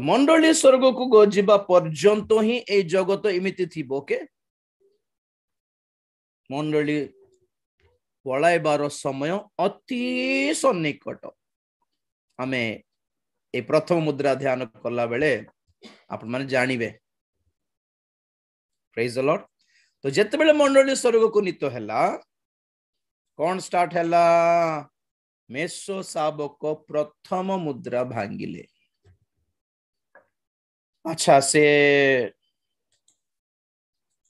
मंडली स्वर्ग को जीवा पर्यंत ही ए जगत एमिति थिबो के मंडली पलाइबार समय अति सन्निकट आमे ए प्रथम मुद्रा ध्यान कला बेले आपण माने जानिबे प्रेज द लॉर्ड। तो जते बेले मंडली स्वर्ग को नीत हैला कौन स्टार्ट हैला मेसो शाबक प्रथम मुद्रा भांगिले। अच्छा से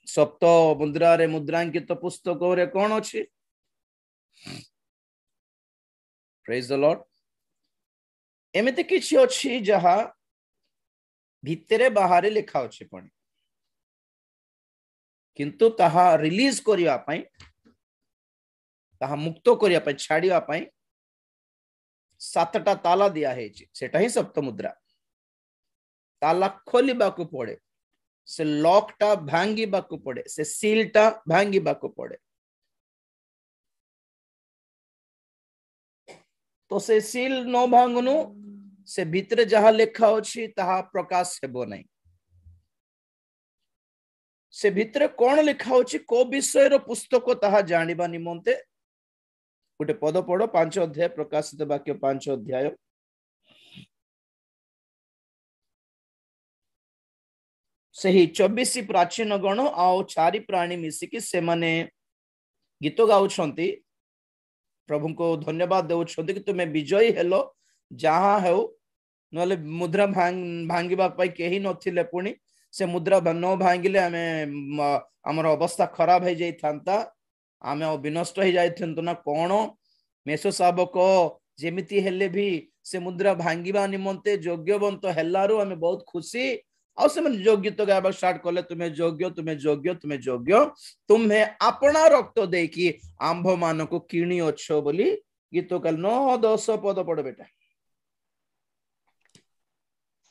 सप्त मुद्रा रे मुद्रांकित पुस्तक रे कौन अछि प्रेज द लॉर्ड। एमिति किछि अछि जहा भितरे बाहरे लिखा अछि पण किंतु ताहा रिलीज करिया पई ताहा मुक्त करिया पई छाडिया पई सातटा ताला दिया है सेटा ही सप्त मुद्रा। ताला खोलिबाकू पड़े से लॉकटा भांगिबाकू पड़े से सीलटा भांगिबाकू पड़े। तो से सील न भांगनु से भितरे जहा लेखा अछि ताहा प्रकाश हेबो नहीं। से भितरे कौन लिखा अछि को विषय रो पुस्तक ताहा जानिबा निमंते गोटे पद पढ़ो 5 अध्याय प्रकाशित वाक्य 5 अध्याय सही 24 प्राचीन गण आउ 4 प्राणी मिसिकी से माने गीत गाउछंती प्रभु को धन्यवाद देउछंती कि तुमे विजयी हेलो जहां हेउ नले मुद्रा भांगिबा पई केही नथिले पुनी से मुद्रा न भांगिले आमे हमर अवस्था खराब हे जाई थांता आमे विनष्ट हो जाइथंतु ना कोन मेसो शाबक जेमिति हेले भी से मुद्रा भांगिबा निमंते योग्यवंत हेलारो आमे बहुत खुशी आ से मन योग्य तो गाबा स्टार्ट करले तुम्हें योग्य तुम्हें योग्य तुम्हें योग्य तुम्हें अपना रक्त देकी आंभ मान को किणी अच्छो बोली गीत काल 9-10 पद पड़ बेटा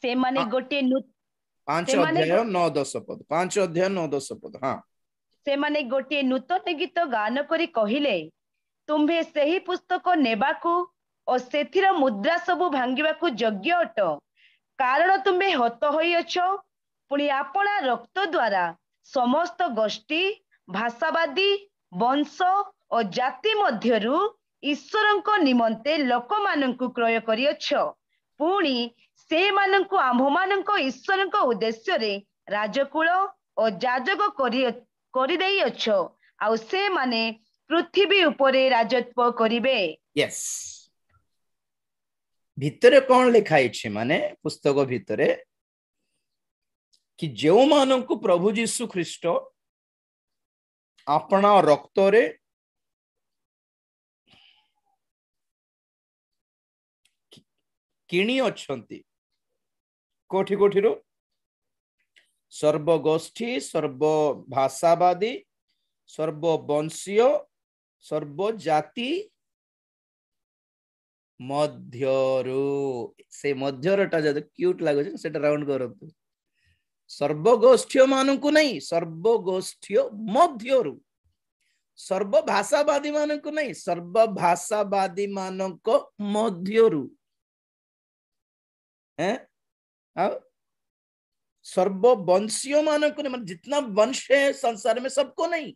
से माने गोटे 5 अध्याय 9-10 पद 5 अध्याय 9-10 पद। हाँ से माने गोटे नूतन गीत गान करी कहिले तुम्हें सही पुस्तक नेबाकू और सेथिर मुद्रा सबु भांगिबाकू योग्य अट कारण तुम्हें हत होई अछ पुणी आपना रक्त द्वारा समस्त गोष्ठी भाषावादी वंश और जाति मध्यरु ईश्वरंको निमंते लोक माननकु क्रय करियछ पुणी से माननकु आम्भ माननको ईश्वरंको उद्देश्य रे राजकुल और जाजक करि देई अछ आ से माने पृथ्वी उपरे राजत्व करिवे। यस भितरे कौन लिखाई छे माने पुस्तक भितरे कि जो माननकु प्रभु यीशु ख्रीष्ट अपना रक्त रे किणी अछंती कोठी कोठी रो सर्वगोष्ठी सर्व भाषावादी सर्ववंशीय सर्व जाति मध्यरु से मध्यरटा जद क्यूट लागो सेटा राउंड करंतु सर्वगोष्ठी मानकु नहीं सर्वगोष्ठी मध्यरु सर्व भाषावादी मानकु नहीं सर्व भाषावादी मानक मध्यरु हैं सर्व वंशीय मानक नहीं जितना वंश है संसार में सबको नहीं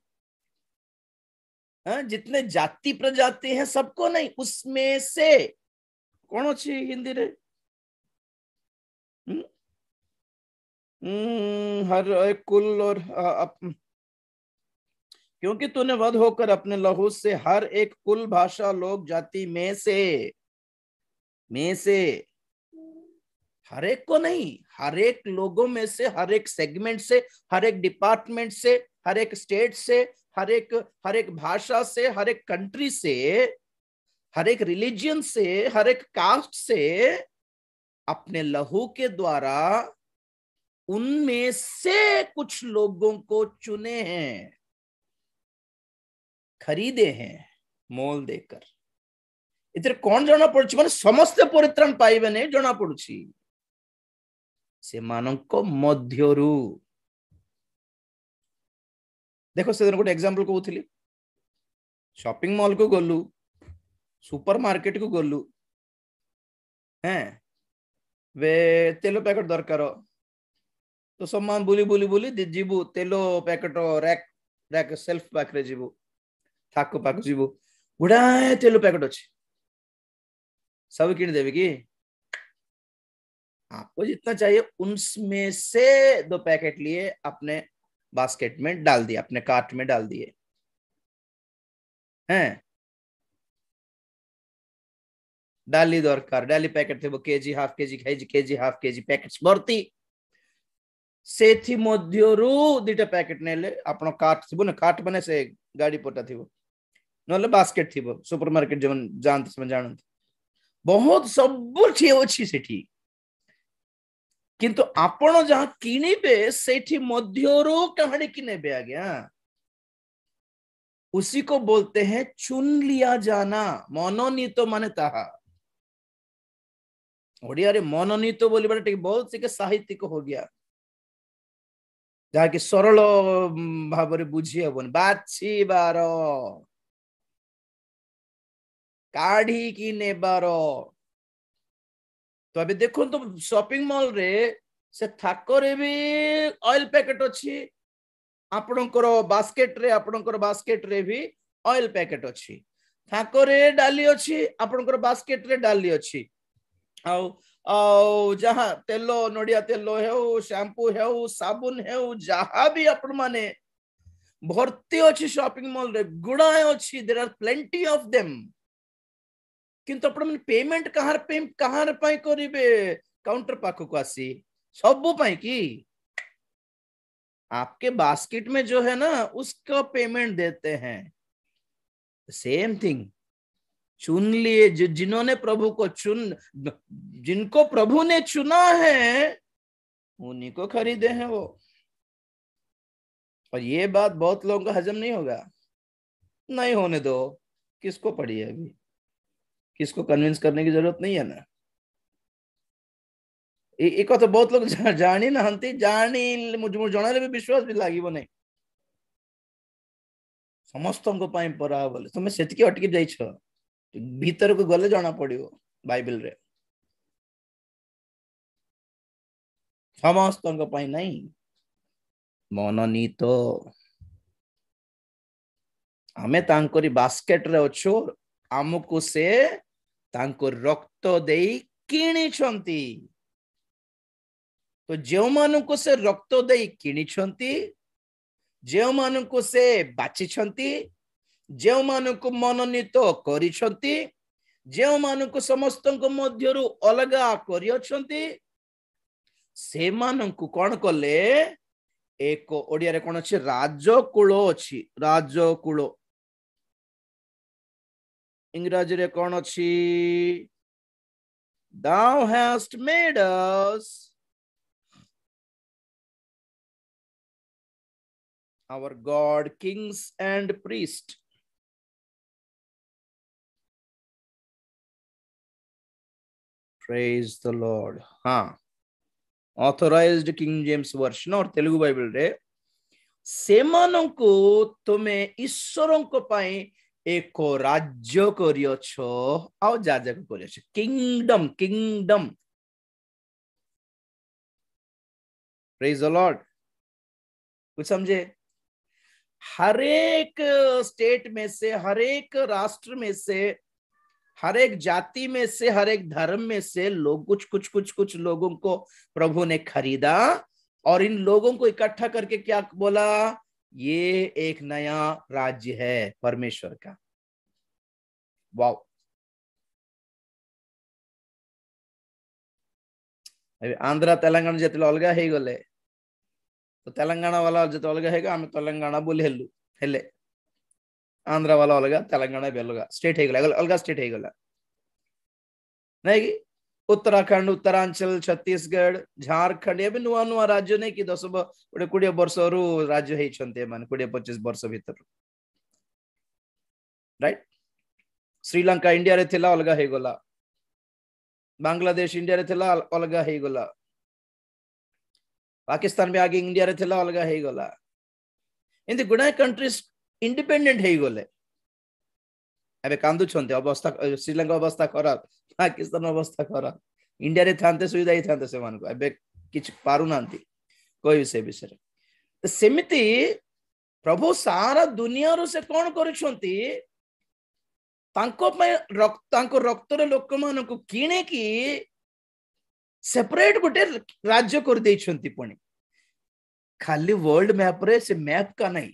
जितने जाति प्रजाति हैं सबको नहीं उसमें से कौन अच्छी हिंदी रे हर एक कुल और क्योंकि तूने वध होकर अपने लहू से हर एक कुल भाषा लोग जाति में से हर एक को नहीं हर एक लोगों में से हर एक सेगमेंट से हर एक डिपार्टमेंट से हर एक स्टेट से हर एक भाषा से हर एक कंट्री से हर एक रिलीजियन से हर एक कास्ट से अपने लहू के द्वारा उनमें से कुछ लोगों को चुने हैं खरीदे हैं मोल देकर इधर कौन जाना पड़ुछि माने समस्त परित्राण पाइबे नहीं जाना पड़ुछि से मानक मध्यरु देखो से दिन गोटे एग्जांपल कहूली शॉपिंग मॉल को गलु सुपर मार्केट को गलु हैं वे तेल पैकेट दरकार तो सम्मान बुली बुली बुली जीवु तेल पैकेट रैक रैक सेल्फ पाखरे जीवु थाक पाक जीवु गुड़ाए तेल पैकेट अच्छी सब किन देवे कि आपको जितना चाहिए उनमें से 2 पैकेट लिए अपने बास्केट में डाल दिए, अपने कार्ट में डाल दिए हैं। डाली दरकार डाली पैकेट थे केजी हाफ केजी पैकेट भर्ती सेथि मध्यरु 2टा पैकेट नेले आपण कार्ट थिबो ना, कार्ट माने से गाड़ी पटा थिबो नले बास्केट थिबो सुपरमार्केट जमन जानत समय जानत बहुत सब छि अछि सेठी किंतु आपण जहां किनिबे सेठी मध्यरु कहानी किनेबे आज्ञा उसी को बोलते हैं चुन लिया जाना। मनोनीत माने ताहा ओडिया रे मनोनीत बोली बाटे बहुत से साहित्यिक हो गया जहा कि सरल भाव रे बुझी हबन बाछि बार काढ़ी की नेबार। तो अबे देखो तो शॉपिंग मॉल रे से थाकरे भी ऑयल पैकेट अच्छी आपणकर बास्केट रे भी ऑयल पैकेट अच्छी थाकरे डाली अच्छी आपणकर बास्केट रे डाली अच्छी आउ जहाँ तेल नड़िया तेल हेउ शैम्पू हेउ साबुन हेउ जहाँ भी आपण माने भर्ती अच्छी शॉपिंग मॉल रे गुड़ाए अच्छी there are plenty of them किंतु अपन पेमेंट कहार पाई करिवे काउंटर पाखो को आसी सबु पाई की आपके बास्केट में जो है ना उसका पेमेंट देते हैं। सेम थिंग चुन लिए जिन्होंने प्रभु को जिनको प्रभु ने चुना है उन्हीं को खरीदे हैं वो। और ये बात बहुत लोगों का हजम नहीं होगा, नहीं होने दो, किसको पड़ी है अभी, किसको कन्विंस करने की जरूरत नहीं है ना। एक तो बहुत लोग जानी ना हंती जानी मुझे जनाले भी विश्वास भी लागिबो नहीं समस्त को पाई परा बोले तुम सेतिकी अटकी जाइछ भीतर को गले जाना पड़ियो बाइबल रे समस्त को पाई नहीं मनोनीत आमे तांकरी बास्केट रे अछो आमको से तांको रक्त देई किणी छंती। तो जो मानको से रक्त देई किणी छंती जो मानको से बाची छंती जो मानको मनोनीत करी छंती जो मानको समस्त को मध्यरु अलगा करी छंती से मानको कोन कले एक ओडिया रे कोन अछि राजकुल अछि राजकुल इंग्रजी रे कोन अछि thou hast made us our God kings and priests। Praise the Lord। हाँ ऑथराइज्ड किंग जेम्स वर्जन और तेलुगु बाइबल रे सेमानंको तुमे ईश्वरंको पाई एक राज्य करियछो आ जाजक करियछो kingdom kingdom. Praise the lord. कुछ समझे? हर एक स्टेट में से हर एक राष्ट्र में से हर एक जाति में से हर एक धर्म में से लोग कुछ लोगों को प्रभु ने खरीदा और इन लोगों को इकट्ठा करके क्या बोला ये एक नया राज्य है परमेश्वर का। वाव। आंध्रा तेलंगाना जिते अलग हो गले तो तेलंगाना वाला जो अलग है आम तेलंगाना बोली हेलु हेले आंध्रा वाला अलग तेलंगाना भी अलग स्टेट हो गला अलग स्टेट हो गला नहीं कि उत्तराखंड उत्तरांचल छत्तीसगढ़ झारखंड ये भी नुआ नुआ राज्य नहीं कि 10-20 वर्ष राज्य होती 20-25 वर्ष भीतर राइट। श्रीलंका इंडिया रे थिला अलग हो गला बांग्लादेश इंडिया रे थिला अलग हो गला पाकिस्तान भी आगे इंडिया रे थिला अलग हो गला एंती गुडाए कंट्रीज इंडिपेंडेंट हो गले अबे कांदु छंते अवस्था श्रीलंका अवस्था खराब पाकिस्तान अवस्था खराब इंडिया रे थांते सुविधा ही थांते से मान को एबे किछ पारु नांती कोई से विषय तो सेमिति प्रभु सारा दुनिया रो से कोन करिसंती तांको पे तांको रक्तर लोक मान को किने की सेपरेट गोटे राज्य कर देइछंती पुणी खाली वर्ल्ड मैप रे से मैप का नहीं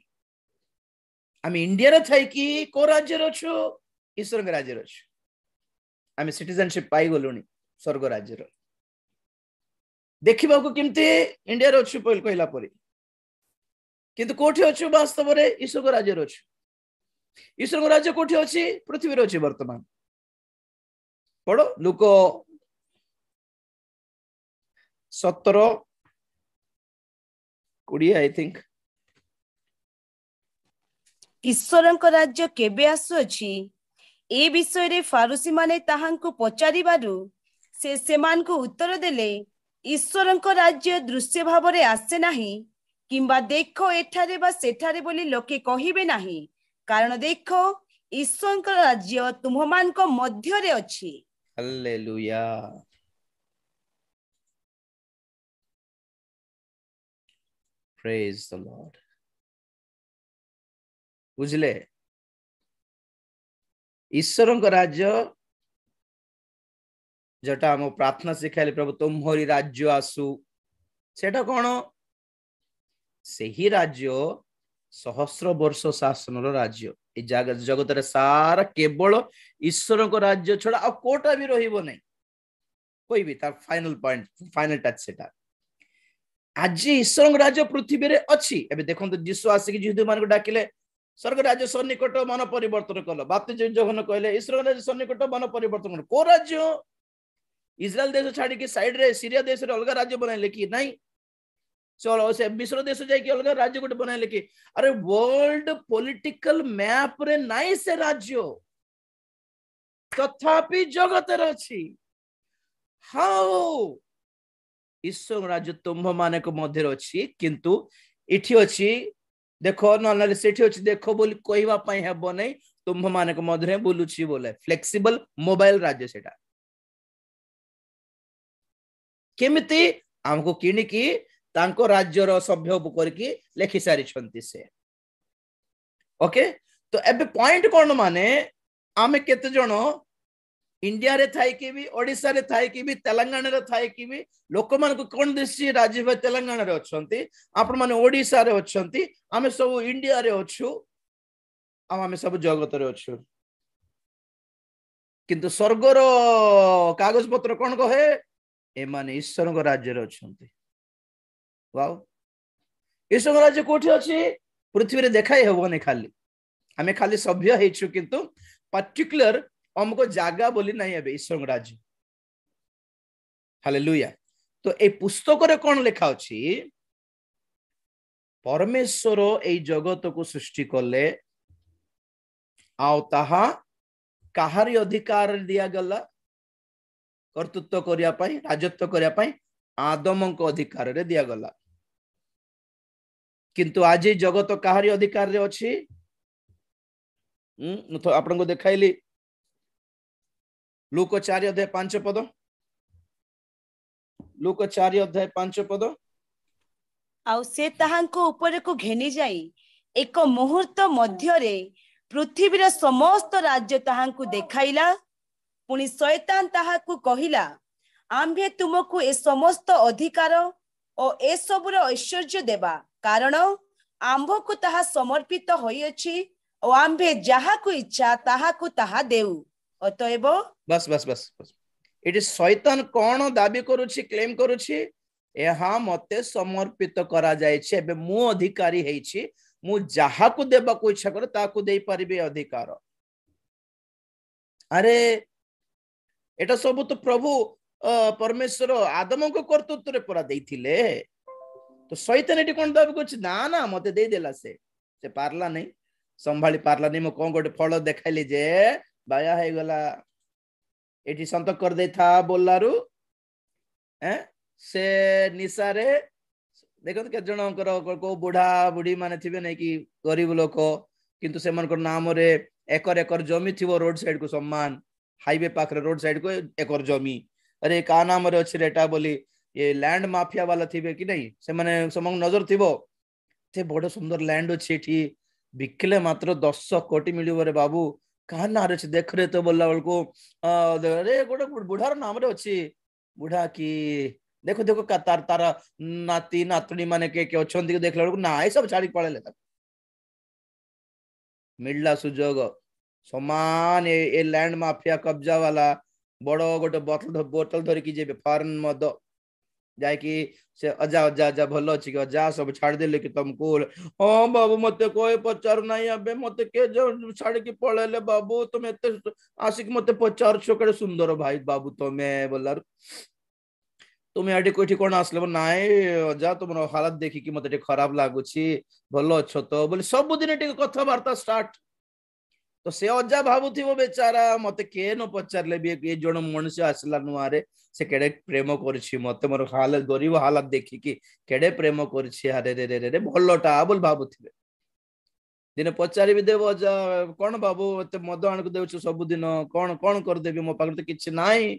आम इंडिया रे थाई कि को राज्य रो छु ईश्वर के राज्य रो छु आम सिटीजनशिप पाई गलुनी स्वर्ग राज्य रो देखिबा को किमते इंडिया रो छु पहल कहला परे किंतु कोठी अछु वास्तव रे ईश्वर के राज्य रो छु ईश्वर के राज्य कोठी अछि पृथ्वी रो अछि वर्तमान पढो लूक 17:20 आई थिंक ईश्वरଙ୍କ राज्य केबे आसुअछि ए विषय रे फारूसी माने ताहांकु पचारिबारु से सेमानकु उत्तर देले ईश्वरଙ୍କ राज्य दृश्य भाव रे आसे नाही किंबा देखो एठारे बा सेठारे बोली लोके कहिबे नाही कारण देखो ईश्वरଙ୍କ राज्य तुममानक मध्य रे अछि हालेलुया प्रेज द लॉर्ड बुझले ईश्वरଙ୍କ राज्य जटा हम प्रार्थना सिखाइले प्रभु तुम्हारी राज्य आसु सेटा कोन सेही राज्य सहस्र वर्ष शासन राज्य ए जगत रे सारा केवल ईश्वरଙ୍କ राज्य छड़ा आ कोटा भी रहिबो नै कोई भी तार फाइनल पॉइंट फाइनल टच सेटा आज ईश्वरଙ୍କ राज्य पृथ्वी रे अछि एबे देखंतु यीशु आसी कि जिहदु मान को डाकिले स्वर्ग राज्य सन्निकट मन परिवर्तन कल बाप्तिस्म जखन कहले ईश्वर राज्य सन्निकट मन परिवर्तन कल को राज्य इस्राएल देश छाड़ी के साइड रे सीरिया देश रे अलग राज्य बनाइले कि नहीं चलो से मिस्र देश जाय कि अलग राज्य गोटे बनाइले कि अरे वर्ल्ड पॉलिटिकल मैप रे नहीं से राज्य तथापि जगत रे अछि हाउ ईश्वर राज्य तुम माने को मध्य रे अछि किंतु इठी अछि देखो न सेठी अछि देखो बोली कहवा पई हेबो नै तुम माने को मध्य बोलुछि बोले फ्लेक्सिबल मोबाइल राज्य सेटा केमिति हमको किनि की तांको राज्य रो सभ्य करके लेखि सारी छंती से ओके तो एबे पॉइंट कोन माने आमे केते जण इंडिया रे थाई कि भी ओडिसा रे थाई कि भी तेलंगाना रे थाई कि भी लोक मान को कोन दिसि राज्य भाई तेलंगाना रे अछंती आपण माने ओडिसा रे अछंती आमे सब इंडिया रे अछु आमे सब जगत रे अछु किंतु स्वर्ग रो कागज पत्र कोन कहे ए माने ईश्वर को राज्य रे अछंती वाओ ईश्वर को राज्य कोठी अछि पृथ्वी रे देखाई हेबो नै खाली आमे खाली सभ्य हेछु किंतु पर्टिकुलर हमको जागा बोली नहीं है ईश्वर राज्य हालेलुया तो ए पुस्तक रे कोन लिखा अछि परमेश्वर ए जगत को सृष्टि करले आउ ताहा काहारी अधिकार दिया गला कर्तृत्व करिया पई राजत्व करिया पई आदम को अधिकार रे दिया गला किंतु आज जगत काहारी अधिकार रे अछि तो आपन को देखाइली लूक 4:5 पद लूक 4:5 पद आउ से ताहांको ऊपर को घेनी जाई एक मुहूर्त मध्य रे पृथ्वीर समस्त राज्य ताहांको देखाइला पुनी शैतान ताहाकु कहिला आम्भे तुमको ए समस्त अधिकार और ए सबुर ऐश्वर्य देबा कारण आम्भ को ताहा समर्पित होई अछि और आम्भे जाहा को इच्छा ताहा को ताहा देउ अतएव बस बस बस बस इट शैतान कोन दाबी करूछि क्लेम करूछि एहा मते समर्पित करा जाय छै एबे मु अधिकारी हेइ छी मु जाहा को देबा को इच्छा करे ताकू देई परिबे अधिकार अरे एटा सब तो प्रभु परमेश्वर आदम को कर्तृत्व रे परा देइथिले तो शैतान एटी कोन दाबी करछि ना ना मते देई देला से पारला नहीं संभाली पारला नहीं मो कोन गोटे फल देखाइली जे बाया है गला एटी संत कर दे था बोलारू से निशा रे देखो के जन को बुढ़ा बुढ़ी माने थिबे नै कि गरीब लोक किंतु से मन को नाम रे एकर एकर जमी थिबो रोड साइड को सम्मान हाईवे पाखरे रोड साइड को एकर जमी अरे का नाम रे अछि रेटा बोली ये लैंड माफिया वाला थिबे कि नहीं से माने समंग नजर थिबो ते बड़ सुंदर लैंड अछि एठी बिकले मात्र 10 कोटी मिलियो रे बाबू का ना रे देख रे तो बोलला बलको अरे गोटे बुढ़ार नाम रे अछि बुढ़ा की देखो देखो का तार तारा नाती नातुणी माने के अछंती देखला बलको ना ए सब छाड़ी पळेले मिलला सुजोग समान ए लैंड माफिया कब्जा वाला बड़ गोटे बोतल बोतल धरिकी जेबे फॉरेन मद जाकि से अजा अजा अजा भल अच्छी कि अजा सब छाड़ देले कि तुमको हाँ बाबू मत कोई पचार नहीं अबे मत के जो छाड़ की पळेले बाबू तुम एते आसिक मत पचार छकड़े सुंदर भाई बाबू तुम्हें बोलार तुम्हें एटी कोठी कोन आसले नाई अजा तुम हालत देखी कि मत खराब लागुची भल अच्छ तो बोले सब दिन कथबार्ता स्टार्ट तो से अजा भावुथिबो बेचारा मते के न पचारले भी ए जण मनुष्य आसला नुआरे से केडे प्रेम करछि मते मोर हालत गरीब हालत देखि कि केडे प्रेम करछि अरे रे रे रे भलोटा बोल भावुथिबे दिन पचारि भी देव अजा कोन बाबू एते मद आन को देउछु सब दिन कोन कोन कर देबी मो पाखर तो किछ नाही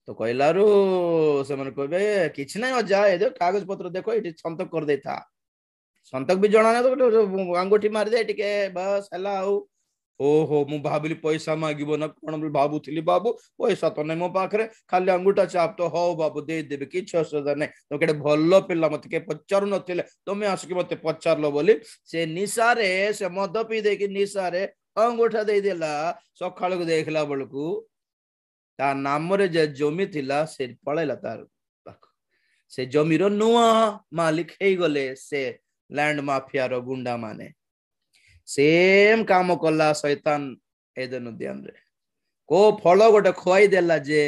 तो कहलारू से मन कहबे किछ नाही अजा ए दे कागज पत्र देखो एठी संतक कर देता संतक भी जणा ना तो अंगूठी मार दे टिके बस हला आउ ओहो मु भाबिली पैसा मागिबो ना कोन भाबुथिली बाबू पैसा तो नै मो पाखरे खाली अंगूठा चाप तो हो बाबू दे देबे किछ असुविधा नै तो केडे भल्लो पिल्ला मते के पचारु नथिले तमे आसके मते पचारलो बोली से निसारे से मद पी दे कि निसारे अंगूठा दे देला सखाळ को देखला बळकू ता नाम रे जे जमी थिला से पळेला तार से जमीर नुआ मालिक हेई गले से लैंड माफिया रो गुंडा माने सेम काम कला शैतान एदन उद्यान रे को फल गोटे खुआई देला जे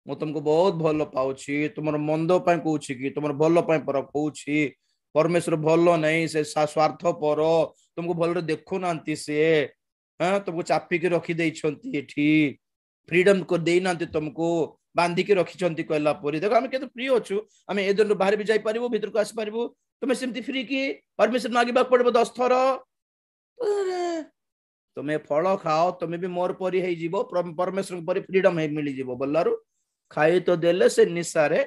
मु तुमको बहुत भल पाउछि तुमर मंद पय कहूछि कि तुमर भल पय पर कहूछि परमेश्वर भल नहीं से स्वार्थ पर तुमको भल रे देखु नांती से हां तुमको चापी के रखी देई छंती एठी फ्रीडम को देई नांती तुमको बांधी के रखी छंती कहला परी देखो हम केते फ्री होछु हम एदन बाहर भी जाई परिबो भीतर को आसी परिबो तुमे सेमती फ्री की परमेश्वर मागिबा पड़बो 10 थर तुम्हें फल खाओ तुम्हें भी मोर परी है जीवो परमेश्वर परी फ्रीडम है मिली जीवो बोलारू खाई तो देले से निसारे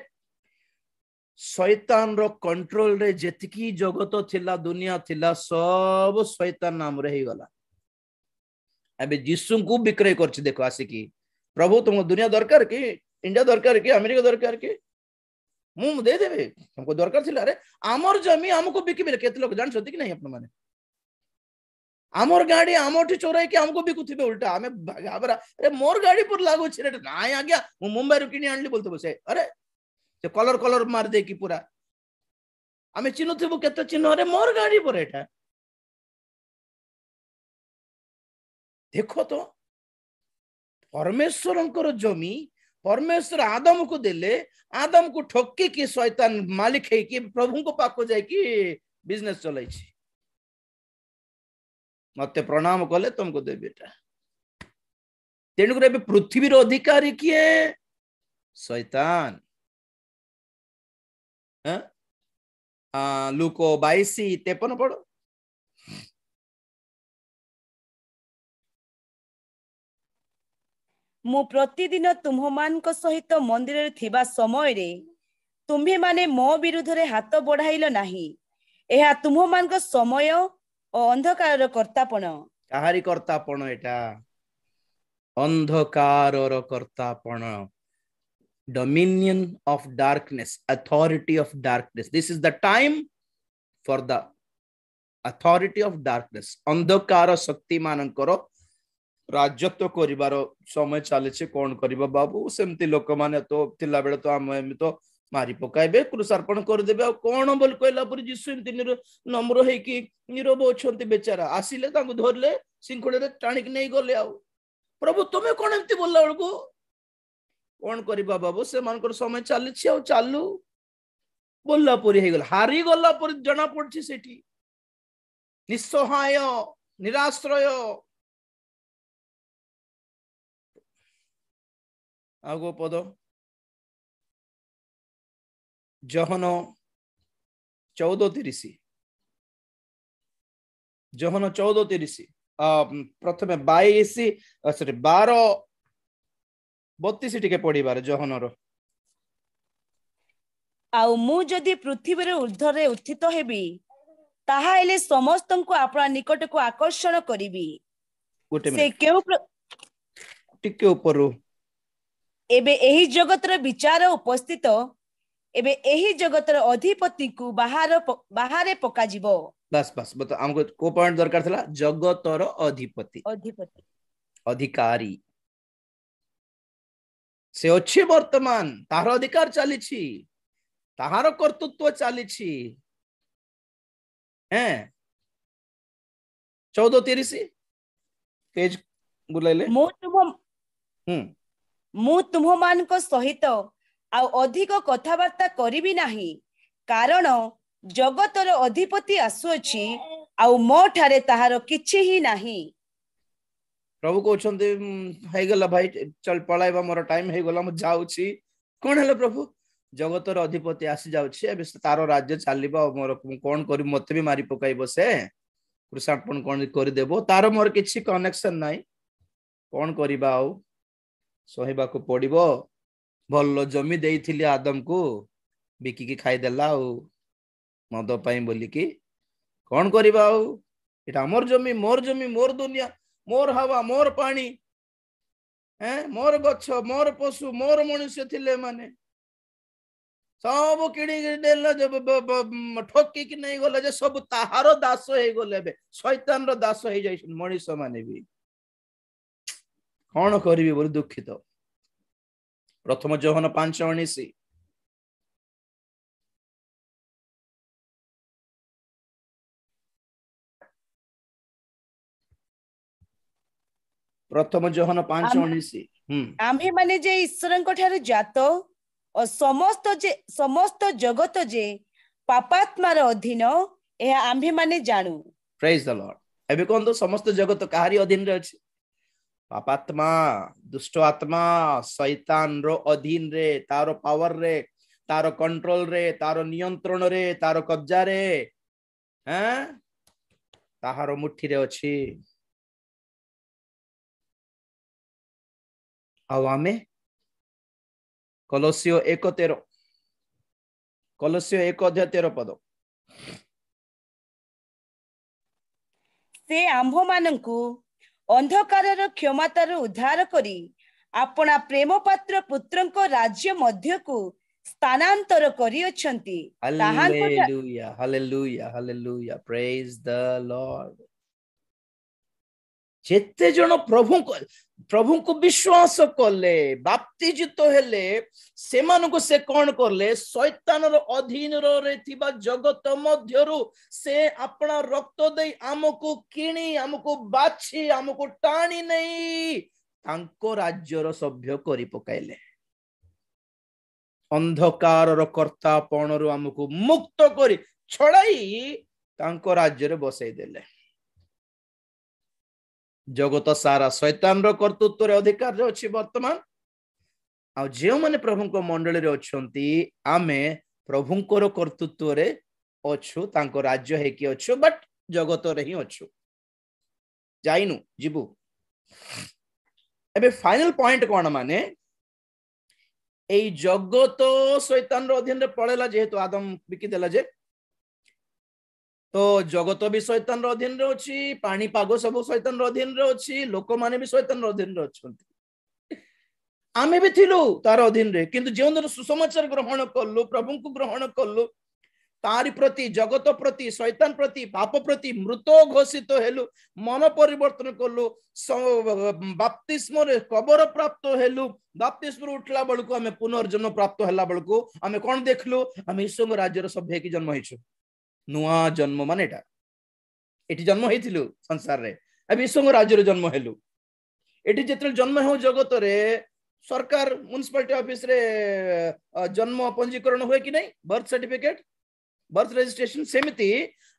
शैतान रो कंट्रोल रे जेतकी जगत थिला दुनिया थिला सब शैतान नाम रे ही गला अबे यीशु को विक्रय करछि देखो आसिकी प्रभु तुमको दुनिया दरकार की इंडिया दरकार की अमेरिका दरकार की मु दे देबे तुमको दरकार थिला रे आमर जमी हमको बिकिबे केते लोग जान छथि कि नहीं अपन माने आमर गाड़ी आमठी चोराई कि हमको बिकुथिबे उल्टा हमें घाबरा अरे मोर गाड़ी पर लागो छिरे नाय आ गया मु मुंबई रो किनी आनली बोलतो बसे अरे से कलर कलर मार दे कि पूरा हमें चिन्हुथिबो केते चिन्ह अरे मोर गाड़ी पर एटा देखो तो परमेश्वरंकर जमी परमेश्वर आदम को देले आदम को ठोकी कि शैतान मालिक है कि प्रभु को पाको जाय कि बिजनेस चलै छी मते प्रणाम कले तुमको दे बेटा तेणुक पृथ्वी अधिकारी किए शैतान लुको 22:53 पढ़ो मु प्रतिदिन तुम्हमानक सहित मंदिर रे थिबा समय रे तुम्हे माने मो विरुद्ध रे हाथ बढ़ाइल नाही एहा तुम्हमानक समय और अंधकार कर्तापण काहारी कर्तापण एटा अंधकार कर्तापण dominion of darkness authority of darkness this is the time for the authority of darkness अंधकार शक्ति मानकर राजत्व करिवार समय चले कौन करबा बाबू सेमती लोक माने तो थिला बेले तो हम तो मारी पकाइबे क्रूसार्पण कर देबे आ कोन बोल कहला पर यीशु एमती नम्र है कि नीरव अछंती बेचारा आसिले तांको धरले सिंखड़े रे टाणिक नहीं गले आ प्रभु तुमे कोन एमती बोलला बळको कौन करबा बाबू से मानकर समय चली चालू बोलला परी हे गला हारी गला पर जना पड़छि सेठी निस्सहाय निराश्रय आगो पद जहन 14:30 जहन 14:30 प्रथमे 22 12 32 टिके पढ़िबार जोहनर आउ मु जदि पृथ्वीर ऊर्ध्वरे उत्थित हेबी ताहा हेले समस्तଙ୍କୁ अपना निकटକୁ आकर्षण करिबी गोटे से मिनिट केउ टिके ऊपर एबे एही जगतर विचार उपस्थित एबे एही जगतर अधिपति को बाहरे पकाजिबो बस बस बता हमको को पॉइंट दरकार थला जगतर अधिपति अधिपति अधिकारी से अच्छे वर्तमान तार अधिकार चली ताहार कर्तृत्व चली हैं 14:30 पेज बुलाइले मु तुम मानक सहित आ अधिक कथबार्ता करिबी नाही कारण जगतर अधिपति आसुअछि आ मो ठारे ताहार किछि ही नाही प्रभु कहते है गला भाई चल पलाइबा मोर टाइम है गला मु जाउछि कोन हेले प्रभु जगतर अधिपति आसी जाउछि एबे तारो राज्य चलिबा मोर कोन करी मते भी मारी पकाइबो से कृषार्पण कोन करि देबो तारो मोर किछि कनेक्शन नाही कोन करिबा आ सहिबा को पड़िबो भल जमी देइथिली आदम को बिकी की खाई देला मद पाई बोली की कौन करिबा एटा मोर जमी मोर दुनिया मोर हवा मोर पानी मोर गछ मोर पशु मोर मनुष्य थिले माने सब किणी देला जब ठोकी की नहीं गले जे सब ताहार दास हे गले बे शैतान रो दास हे जाय मनुष्य माने भी कौन करिबे बोली दुखित प्रथम जोहन 5:19 प्रथम जोहन 5:19 आम्हे माने जे ईश्वरଙ୍କ ठाରୁ जात और समस्त जगत जे पापात्मार अधीन एहा आम्हे माने जानू प्रेज द लॉर्ड एबे कोन तो समस्त जगत काहारी अधीन रे अछि पापात्मा दुष्ट आत्मा शैतान रो अधीन रे तारो पावर रे तारो कंट्रोल रे तारो नियंत्रण रे तारो कब्जा रे हैं ताहारो मुट्ठी रे अछि आउ आमे कलोसियो 1:13 कलोसियो 1:13 पद से आम्भ माननकु अंधकारर क्षमतार उद्धार करी अपना प्रेम पात्र पुत्रंको राज्य मध्यकु स्थानांतर करी अछंती hallelujah hallelujah hallelujah praise the lord जेते जण प्रभु को विश्वास कले बाप्तिजित हेले सेमानको से कौन करले शैतान रो अधीन रे थिबा जगत मध्यरु से अपना रक्त दे आमको किणी आमको बाछि आमको टाणी नहीं तांको राज्यर सभ्य करी पकाइले अंधकार रो कर्तापण रु आमको मुक्त करी छड़ाई तांको राज्य रे बसई देले जगत सारा शैतान रो कर्तृत्व रे अधिकार रे अछि वर्तमान आ जे माने प्रभु को मंडली रे अछंती आमे प्रभु को कर्तृत्व रे अछु तांको राज्य हे कि अछु बट जगत रे ही अछु जाइनु जीबु एबे फाइनल पॉइंट कोन माने ए जगत शैतान रो अधीन रे पळेला जेहेतु आदम बिकी देला जे तो जगत भी शैतान रो अधीन रे अछि पानी पाग सब शैतान रो अधीन रे अछि लोक माने भी शैतान रो अधीन रे अछंती आमे भी थिलु तार अधीन रे किंतु जेउन सुसमाचार ग्रहण करलु प्रभु को ग्रहण करलु तारि प्रति जगत प्रति शैतान प्रति पाप प्रति मृत घोषित हेलु मन परिवर्तन करलु बपतिस्म रे कबर प्राप्त हेलु बपतिस्म उठला बेलको आमे पुनर्जन्म प्राप्त हला बेलको आमे कोन देखलु आमे ईश्वर राज्य रो सभ्य की जन्म हेछु नुआ जन्म माने एटा एठी जन्म हेथिलु संसार रे अब ईश्वर राज्य रे जन्म हेलु एठी जेतल जन्म हो जगत रे सरकार म्युनिसिपलिटी ऑफिस रे जन्म पंजीकरण होय कि नहीं बर्थ सर्टिफिकेट बर्थ रजिस्ट्रेशन सेमिति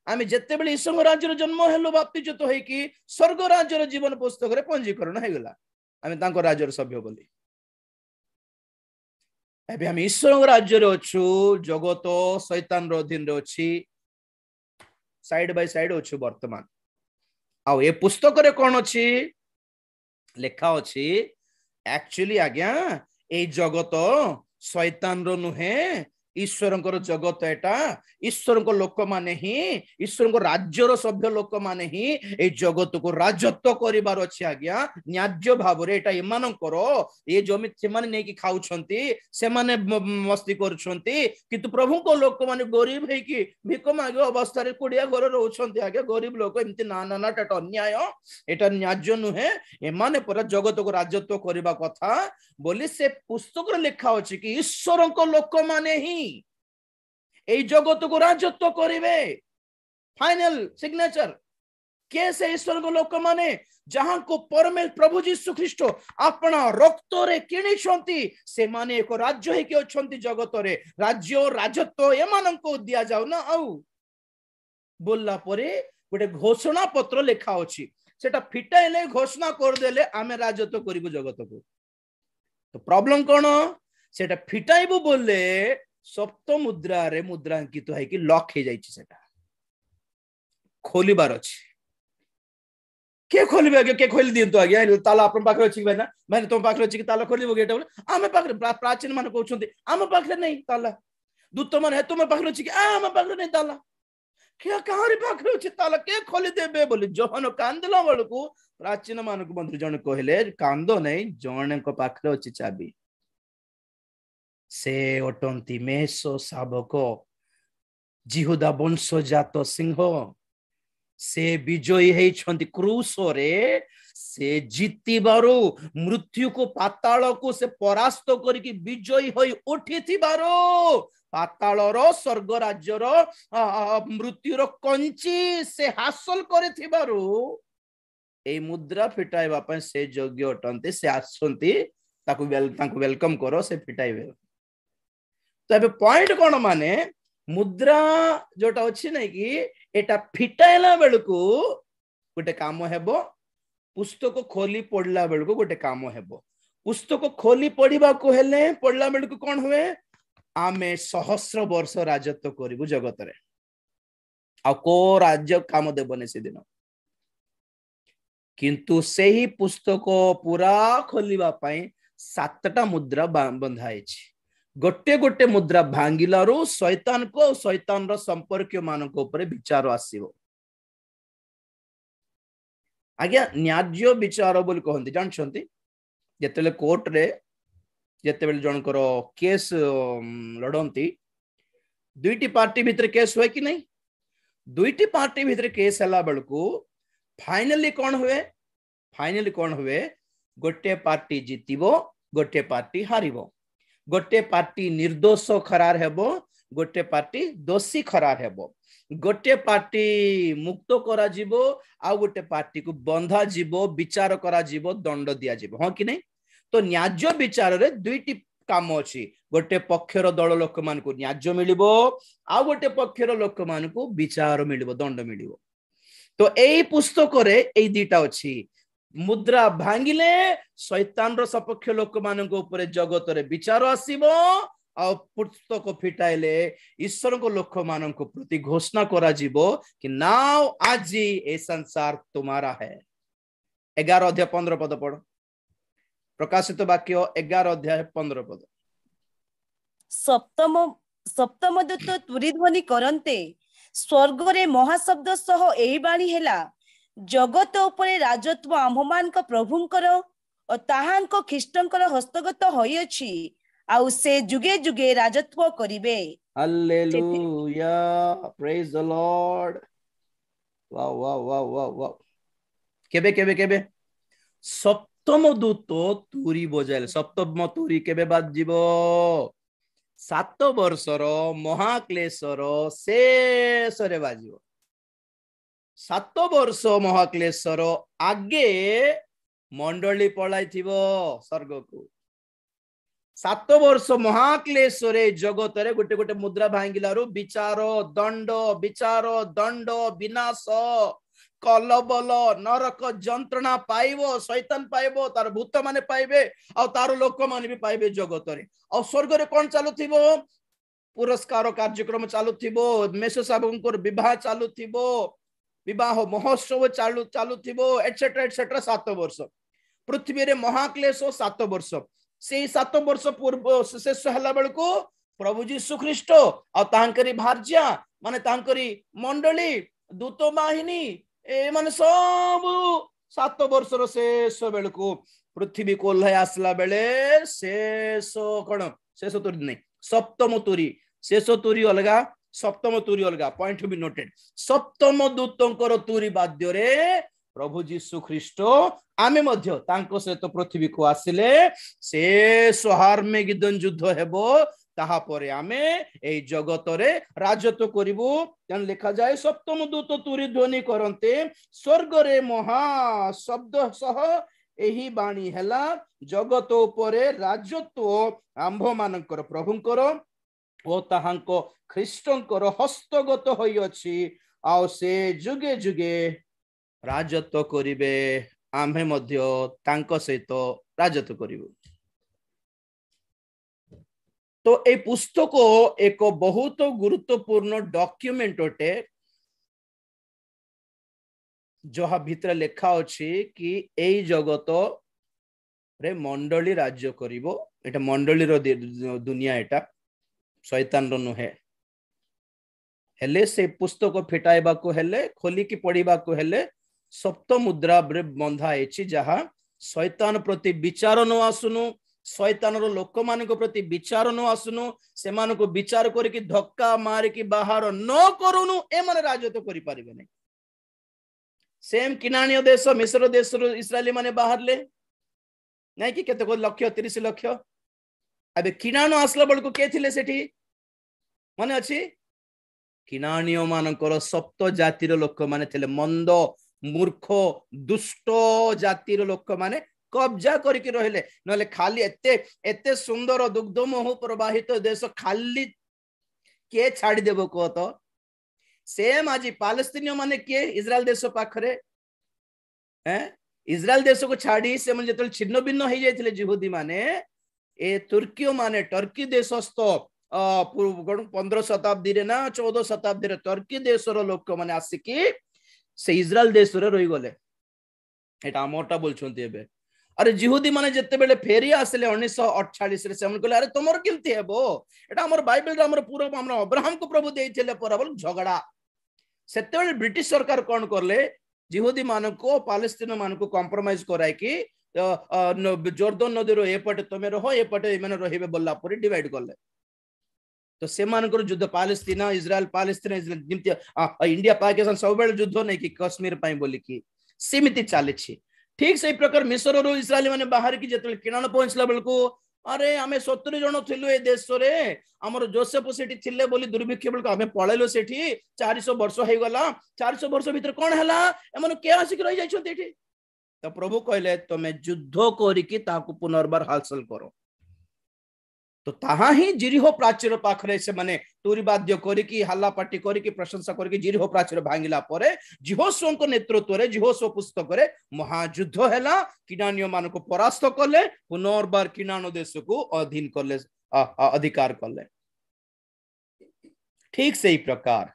आमे जत्ते बेले ईश्वर राज्य रे जन्म हेलु बाप्तिजित होय कि स्वर्ग राज्य रे जीवन पुस्तक रे पंजीकरण हे गेला आमे तांको राज्य रे सभ्य बोली एबे आमे ईश्वर राज्य रे अछु जगत शैतान रो अधीन रे अछि साइड बाय साइड अच्छु वर्तमान आउ ए पुस्तक रे कोन अछि लेखा अछि एक्चुअली आज्ञा ए जगत शैतान रो नुहे ईश्वर जगत एटा ईश्वर को लोक माने ही ईश्वर राज्यर सभ्य लोक माने ही ए जगत को राजत्व करिबार अछि आज्ञा न्याय्य भाव रे एटा एमानकर ए जमी से माने नै कि खाउछंती से माने मस्ती करूछंती किंतु प्रभु को लोक माने गरीब है कि भिक मागे अवस्था रे कुडिया घर रहउछंती आज्ञा गरीब लोक एमती ना ना ना एटा अन्याय एटा न्याय्य नुहे एमाने पर जगत को राजत्व करिबा कथा बोली से पुस्तक रे लिखा अछि कि ईश्वर को लोक माने ही ए जगत को राजत्व करिवे फाइनल सिग्नेचर कैसे ईश्वर को लोक माने जहां को परमेश्वर प्रभु यीशु ख्रीष्ट अपना रक्त रे किणी छंती से माने एक राज्य है कि अछंती जगत रे राज्य राजत्व एमान को दिया जाऊ ना आउ बोलला परे गोटे घोषणा पत्र लिखा अछि सेटा फिटाइले घोषणा कर देले आमे राजत्व करिबो जगत को तो प्रॉब्लम कोन सेटा फिटाइबो बोलले सप्त मुद्रा रे मुद्रांकित है कि लॉक हो जाइछि सेटा खोलिबार अछि के खोलिबे के खोल दियंतो आज्ञा ताला अपन पाखरे अछि भाई ना माने तुम पाखरे अछि कि ताला खोलिबो गेट आमे पाखरे प्राचीन माने कहउछंती आमे पाखरे नहीं ताला दूत माने तुम पाखरे अछि कि आमे पाखरे नहीं ताला के कहारी पाखरे अछि ताला के खोली देबे बोली जहन कांदला बळकू प्राचीन मानक मंत्री जण कहले कांदो नहीं जण को पाखरे अछि चाबी से अटंती मेषो शाबक जिहुदा वंशजात सिंह से विजयी हेछंती क्रूस रे से जीतिबारो मृत्यु को पाताल को से परास्त करिकि विजयी होई उठिथिबारो पाताल रो स्वर्ग राज्य रो मृत्यु रो कंची से हासिल करिथिबारो ए मुद्रा फिटाइबा पय से योग्य अटंती से आसंती ताकू वेलकम करो से फिटाइबे तो एबे पॉइंट कोन माने मुद्रा जोटा अछि नै कि एटा फिटाइला बेलकू गोटे काम हेबो पुस्तक खोली पढ़ला बेलकू गोटे काम हेबो पुस्तक खोली पढ़िबा को हेले पढ़ला बेलकू कोन हुए आमे सहस्र वर्ष राजत्व करिबु जगत रे आ को राज्य काम देबने से दिन किंतु सेही पुस्तक पूरा खोलिबा पई 7टा मुद्रा बंधाई छी गोटे गोटे मुद्रा भांगिलारू शैतान को शैतान रो संपर्क मानक ऊपर विचार आसीबो आज्ञा न्याय्य विचार बोली कहंती जानछंती जेतेले कोर्ट रे जेतेबेले जनकर केस लडंती दुईटी पार्टी भीतर केस होय कि नहीं दुईटी पार्टी भीतर केस हला बेलकू फाइनली कोन हुए गोटे पार्टी जीतिबो गोटे पार्टी हारिबो गोटे पार्टी निर्दोष खरार हेबो गोटे पार्टी दोषी खरार हेबो गोटे पार्टी मुक्त करा जीवो आ गोटे पार्टी को बंधा जीवो विचार करा जीवो दंड दिया जीवो हां कि नहीं तो न्याय्य विचार रे दुईटी काम अछि गोटे पक्षर दल लोक मान को न्याय्य मिलिबो आ गोटे पक्षर लोक मान को विचार मिलिबो दंड मिलिबो तो एई पुस्तक रे एई दीटा अछि मुद्रा भांगिले शैतान रो सपक्ष लोक मानक ऊपर जगत रे विचार आसीबो आ पुस्तक फिटाइले ईश्वर को लोक मानक प्रति घोषणा करा जीवो कि नाउ आज ए संसार तुम्हारा है 11 अध्याय 15 पद पढ़ो प्रकाशित वाक्य 11 अध्याय 15 पद सप्तम दूत तुरी ध्वनि करन्ते स्वर्ग रे महाशब्द सह एही बाणी हेला जगत उपरे राजत्व आम्भमान प्रभुंकर और ताहांको ख्रीष्टंकर हस्तगत होई अछि आउ से जुगे जुगे राजत्व करिवे hallelujah praise the Lord wow wow wow wow wow केबे केबे केबे सप्तम दूत तुरी बजाइले सप्तम तुरी केबे बाजिबो 7 वर्षर महाक्लेशर शेष रे बाजिबो 7 वर्ष महाक्लेशर आगे मंडली पलाई थिबो स्वर्ग को 7 वर्ष महाक्लेश रे जगत रे गोटे गोटे मुद्रा भांगिलारू विचार दंड विनाश कलबल नरक जंत्रणा पाइबो शैतान पाइबो तार भूत माने पाइबे आ तार लोक माने भी पाइबे जगत रे आ स्वर्ग रे कोन चालुथिबो पुरस्कार कार्यक्रम चालुथिबो मेष साबंकर विवाह चालुथिबो विवाह महोत्सव चालुथिबो एटसेट्रा 7 वर्ष पृथ्वी रे महाक्लेश 7 वर्ष से 7 वर्ष पूर्व शेष हला बेल को प्रभु जीशु ख्रीष्ट आ तांकरी भार्या माने तांकरी मंडली दूत बाहिनी ए माने सब 7 वर्ष रो शेष बेल को पृथ्वी को ओल्हाय आसला बेले शेष कोन शेष तुरी नहीं सप्तम तुरी शेष तुरी अलगा सप्तम तुरी अलगा पॉइंट टू बी नोटेड सप्तम दूतंकर तुरी बाद्य रे प्रभु जीशु ख्रीष्ट आमे मध्य तांको सहित पृथ्वी को आसिले से हार्मेगिदन युद्ध हेबो ताहा परे आमे एई जगत रे राजत्व करिवु जन लिखा जाए सप्तम दूत तुरी ध्वनि करन्ते स्वर्ग रे महा शब्द सह एही बाणी हैला जगत उपरे राजत्व आंभ मानकर प्रभुंकर ओ ताहांको ख्रीष्टंकर हस्तगत होई अछि आ से जुगे जुगे राजत्व करिवे आम्भे मध्य तांको सहित राजत्व करिवु। तो ए पुस्तक एक बहुत गुरुत्वपूर्ण डॉक्यूमेंट अटे जहा भितर लेखा अछि कि एई जगत रे मंडली राज्य करिवो एटा मंडली रो दुनिया एटा शैतान रो नुहे हेले से पुस्तक फिटाइबा को हेले खोली की पढ़िबा को हेले सप्त मुद्रा रे बंधा एछि जहा शैतान प्रति विचार न आसुनु शैतान रो लोक मान को प्रति विचार न आसुनु से मान को विचार करी कि धक्का मार की बाहर न करूनु ए माने राजत्व करि परिबे नै सेम किनानियो देश मिस्र देश रो इस्राएली माने बाहर ले नै कि केते को लक्ष्य 30 लाख अबे किनानो आसला बळ को के थिले सेठी माने अछि किनानियो मानकर सप्त जातिर लोक माने थिले मंद मूर्ख दुष्ट जातिर लोक माने कब्जा करके रहले नले खाली एते सुंदर दुग्धमोह प्रवाहित देश खाली के छाड़ी देबो को तो सेम आज पालेस्तीनियो माने के इजराइल देश पाखरे हैं इजराइल देश को छाड़ी से मन जतल छिन्न भिन्न हो जाइथिले यहूदी माने ए तुर्कियो माने टर्की देशस्थ 15 शताब्दी रे ना 14 शताब्दी रे टर्की देशर लोक माने आसिकी से इजराइल देश रे रही गले एटा मोटा बोलछंती एबे अरे यहूदी माने जत्ते बेले फेरी आसले 1948 रे से हम कहले अरे तमर केमती हेबो एटा हमर बाइबल रे हमर पूरा हमर अब्राहम को प्रभु देइथिले पर बोल झगड़ा सेते बेले ब्रिटिश सरकार कोन करले यहूदी मान को पालेस्तीन मान को कॉम्प्रोमाइज कराय कि जोर्दन नदी रो एपटे तमे रहो एपटे माने रहिबे बोलला पर डिवाइड करले तो से मानकर युद्ध पालेस्तीन इजराइल पालेस्तीन जेमती इंडिया पाकिस्तान सब बेले युद्ध नै कि कश्मीर पई बोली कि सीमित चाले छी ठीक से प्रकार मिस्र रो इस्राएली माने बाहर की जतल किनान पहुंचला बेल को अरे आमे 70 जन थिलु ए देश रे हमर जोसेफ सेठी थिले बोली दुर्भिक्ष बेल को आमे पळेलो सेठी 400 वर्ष हे गला 400 वर्ष भीतर कोन हला एमन के आसिक रहि जाय छथि एठी तो प्रभु कहले तमे युद्ध करी कि ताकू पुनर्बार हासिल करो तो ताहा ही जिरिहो प्राचीर पाखरे से माने तुरी वाद्य करी कि हल्ला पाटी करी कि प्रशंसा करी कि जिरिहो प्राचीर भांगिला परे जिहोशु को नेतृत्व रे जिहोशु पुस्तक रे महायुद्ध हैला किनानियो मान को परास्त करले पुनर्बार किनानो देश को अधीन करले अधिकार करले ठीक से ही प्रकार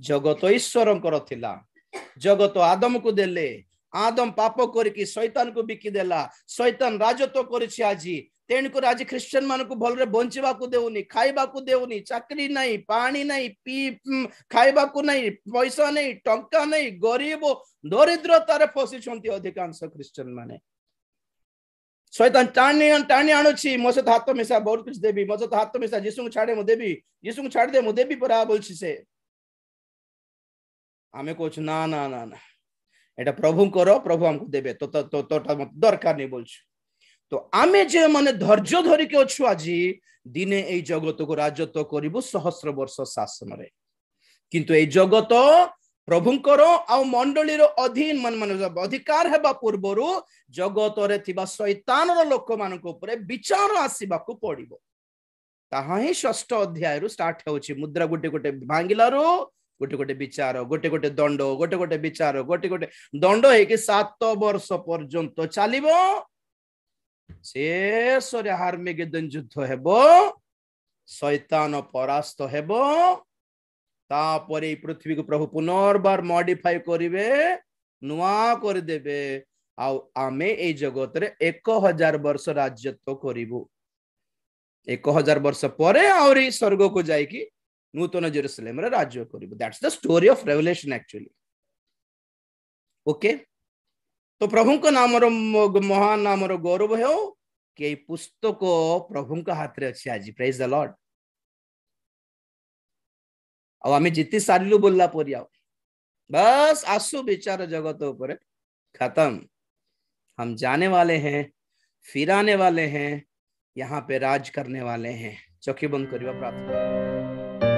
जगत ईश्वरंकर थिला जगत आदम को देले आदम पाप करके शैतान को बिकी देला शैतान राजत्व करिछि आजी तेणुक आज क्रिश्चियन मान को भल बंचवा को देउनी खाइबा को देउनी चाकरी नहीं पानी नहीं पी खाइबा को नहीं पैसा नहीं टंका नहीं गरीब दरिद्रतार फसी अधिकांश क्रिश्चियन माने शैतान टाणी टाणी आणुछि मो सहित हाथ मिसा बहुत कुछ देबी मो सहित हाथ मिसा यीशु को छाड़े मु देबी यीशु को छाड़ दे मु देबी पर आ बोलछि से आमे कहछ ना ना ना ना एटा प्रभु करो प्रभु हमको देबे तो दरकार नहीं बोलछ तो आमे जे माने धैर्य धरि के अछु आजी दिने ए जगत को राजत्व करिवु सहस्र वर्ष शासन रे किंतु ए जगत प्रभुंकर आ मंडली रो अधीन मन मन अधिकार हेबा पूर्वरु जगत रे थिबा शैतान रो लोक मान को ऊपर विचार आसीबा को पड़िबो ताहा ही 6ठ अध्याय रु स्टार्ट होछि मुद्रा गोटे गोटे भांगिलारो गोटे गोटे विचार गोटे गोटे दंड गोटे गोटे विचार गोटे गोटे दंड है कि 7 वर्ष पर्यंत चलिबो शेष रे हार्मेगेदन युद्ध हेबो शैतान परास्त हेबो तापरे पृथ्वी को प्रभु पुनर्बार मॉडिफाई करिवे नुआ कर देबे आमे ए जगत रे 1000 वर्ष राज्यत्व करिबु 1000 वर्ष परे आउरी स्वर्ग को जाइकी नूतन जेरूसलेम रे राज्य करिबु that's the story of Revelation actually okay तो प्रभु को नाम महान नाम गौरव हो कि पुस्तक प्रभु का हाथ रे अछि आज प्रेज द लॉर्ड आम जीति सारू बोलला परी बस आसु विचार जगत ऊपर खत्म हम जाने वाले हैं फिर आने वाले हैं यहाँ पे राज करने वाले हैं चौकी बंद करिए प्रार्थना